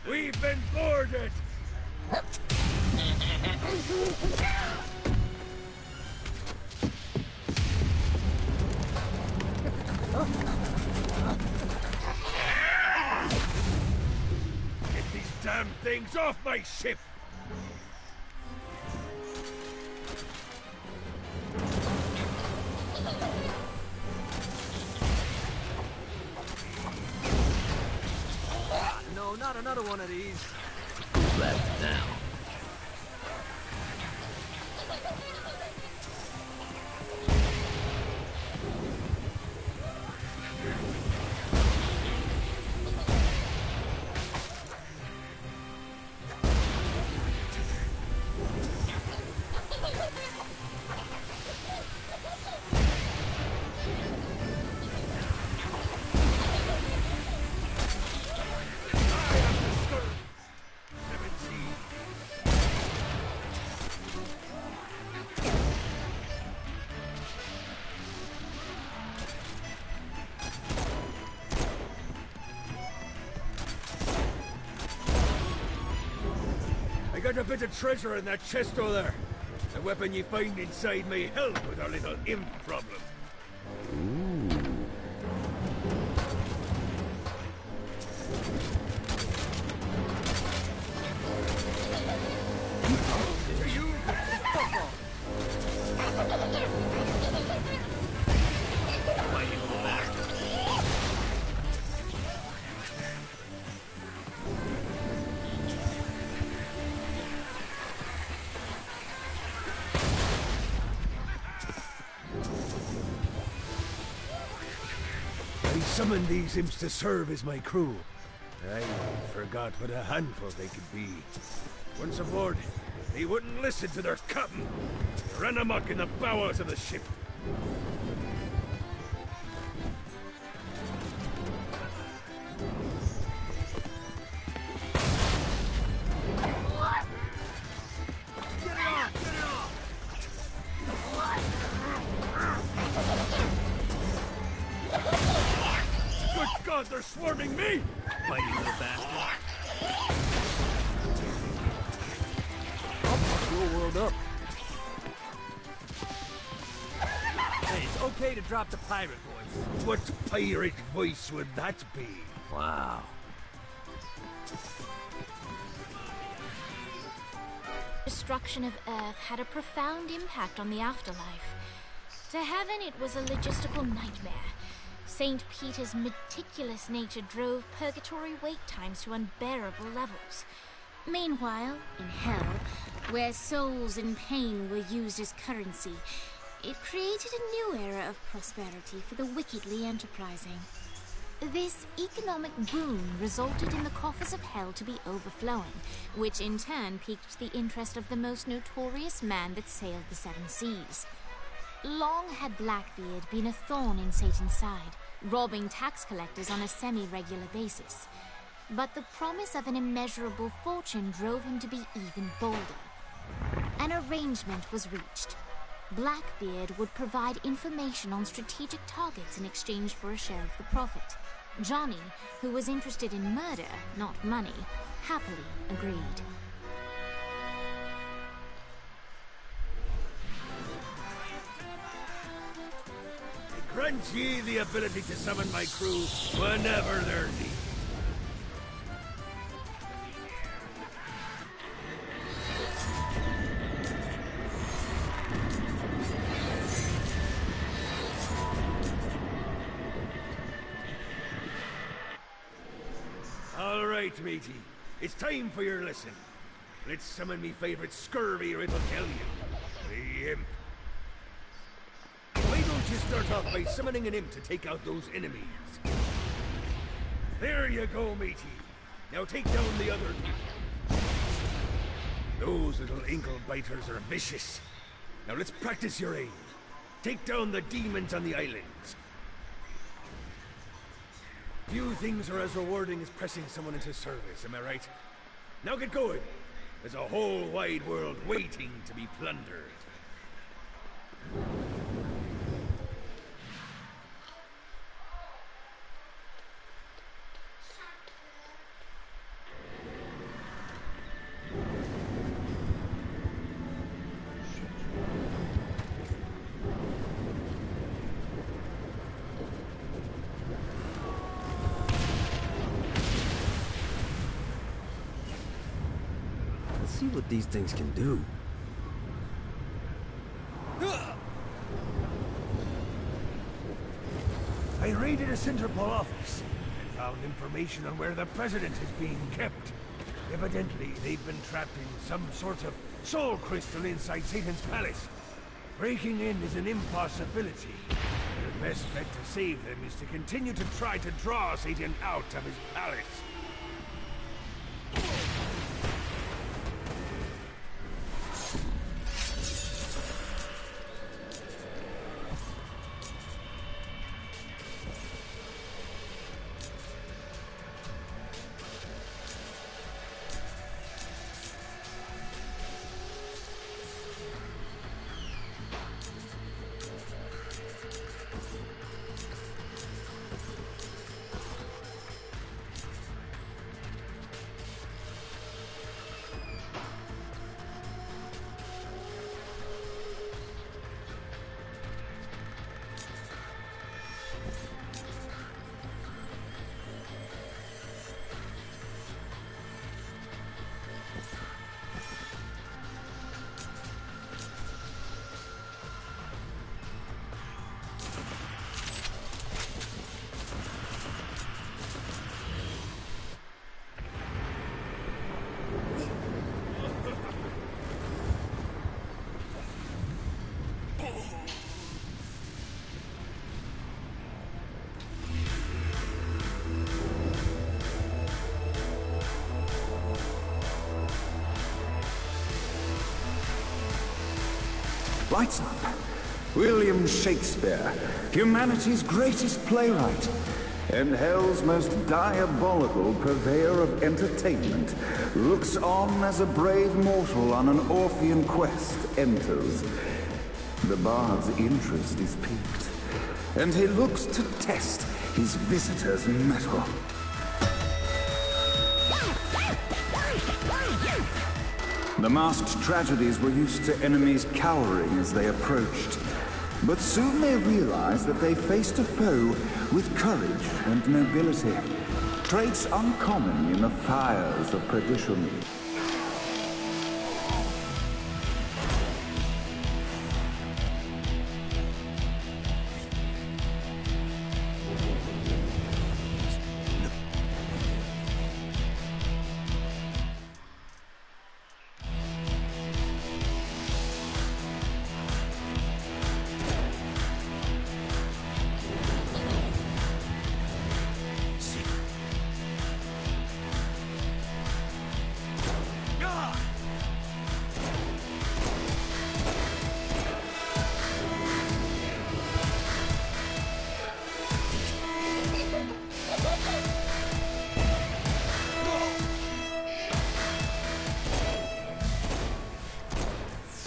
We've been boarded! Get these damn things off my ship! No, not another one of these. Who's left now? I got a bit of treasure in that chest over there. The weapon you find inside may help with our little imp problem. To you, Mighty little bastard. I summoned these imps to serve as my crew. I forgot what a handful they could be. Once aboard, they wouldn't listen to their captain. They ran amok in the bowels of the ship. Get it off! Get it off! Good God, they're swarming me! Mighty little bastard. I'll fuck your world up. Hey, it's okay to drop the pirate voice. What pirate voice would that be? Wow. Destruction of Earth had a profound impact on the afterlife. To heaven, it was a logistical nightmare. St. Peter's meticulous nature drove purgatory wait times to unbearable levels. Meanwhile, in hell, where souls in pain were used as currency, it created a new era of prosperity for the wickedly enterprising. This economic boom resulted in the coffers of hell to be overflowing, which in turn piqued the interest of the most notorious man that sailed the seven seas. Long had Blackbeard been a thorn in Satan's side, robbing tax collectors on a semi-regular basis. But the promise of an immeasurable fortune drove him to be even bolder. An arrangement was reached. Blackbeard would provide information on strategic targets in exchange for a share of the profit. Johnny, who was interested in murder, not money, happily agreed. I grant ye the ability to summon my crew whenever they're needed. All right, matey. It's time for your lesson. Let's summon me favorite scurvy or it'll tell you. The imp. Why don't you start off by summoning an imp to take out those enemies? There you go, matey. Now take down the other two. Those little inkle biters are vicious. Now let's practice your aim. Take down the demons on the islands. Few things are as rewarding as pressing someone into service, am I right? Now get going. There's a whole wide world waiting to be plundered. see what these things can do. I raided a Centerpol office and found information on where the president is being kept. Evidently, they've been trapped in some sort of soul crystal inside Satan's palace. Breaking in is an impossibility. The best bet to save them is to continue to try to draw Satan out of his palace. Lights up. William Shakespeare, humanity's greatest playwright, and hell's most diabolical purveyor of entertainment, looks on as a brave mortal on an Orphean quest enters. The bard's interest is piqued, and he looks to test his visitor's mettle. The masked tragedies were used to enemies cowering as they approached. But soon they realized that they faced a foe with courage and nobility, traits uncommon in the fires of perdition.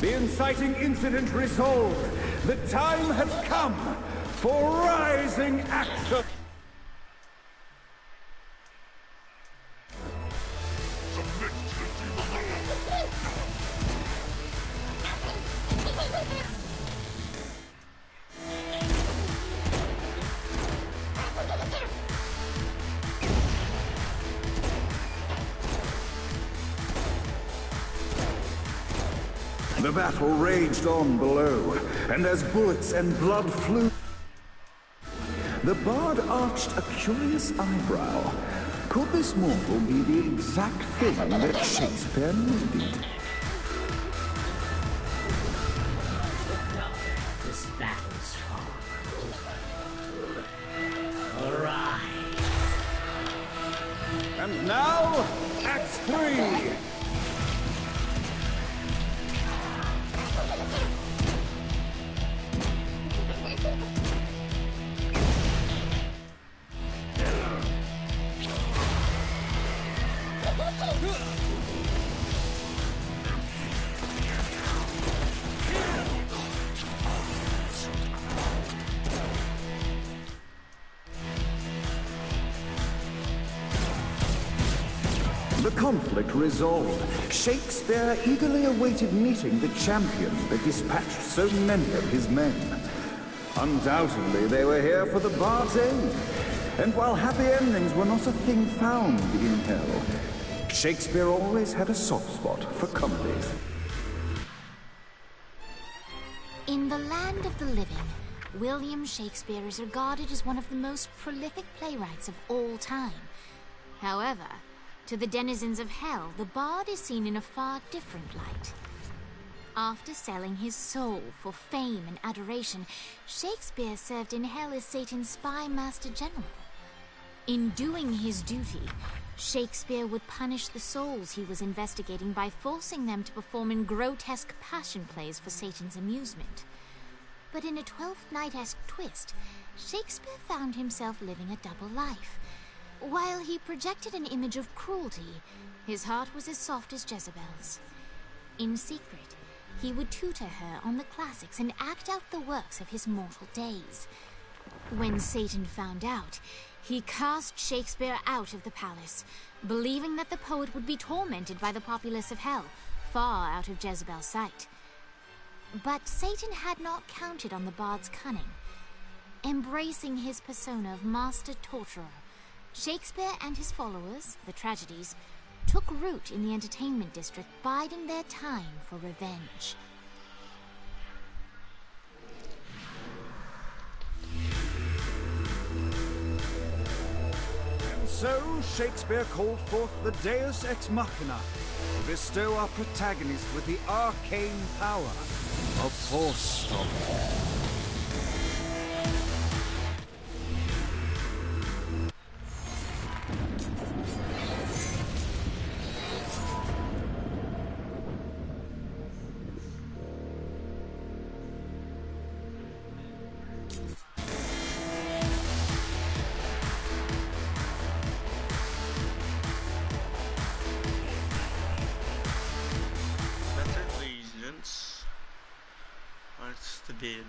The inciting incident resolved. The time has come for rising action. The battle raged on below, and as bullets and blood flew, the bard arched a curious eyebrow. Could this mortal be the exact thing that Shakespeare needed? This battle's far over. Arise. And now, Act 3! The conflict resolved. Shakespeare eagerly awaited meeting the champion that dispatched so many of his men. Undoubtedly, they were here for the bard's aid. And while happy endings were not a thing found in hell, Shakespeare always had a soft spot for comedies. In the land of the living, William Shakespeare is regarded as one of the most prolific playwrights of all time. However, to the denizens of hell, the bard is seen in a far different light. After selling his soul for fame and adoration, Shakespeare served in hell as Satan's spy master general. In doing his duty, Shakespeare would punish the souls he was investigating by forcing them to perform in grotesque passion plays for Satan's amusement. But in a Twelfth Night-esque twist, Shakespeare found himself living a double life. While he projected an image of cruelty, his heart was as soft as Jezebel's. In secret, he would tutor her on the classics and act out the works of his mortal days. When Satan found out, he cast Shakespeare out of the palace, believing that the poet would be tormented by the populace of hell, far out of Jezebel's sight. But Satan had not counted on the bard's cunning. Embracing his persona of master torturer, Shakespeare and his followers, the tragedies, took root in the entertainment district, biding their time for revenge. And so Shakespeare called forth the Deus Ex Machina to bestow our protagonist with the arcane power of Force Stop. What's the bid?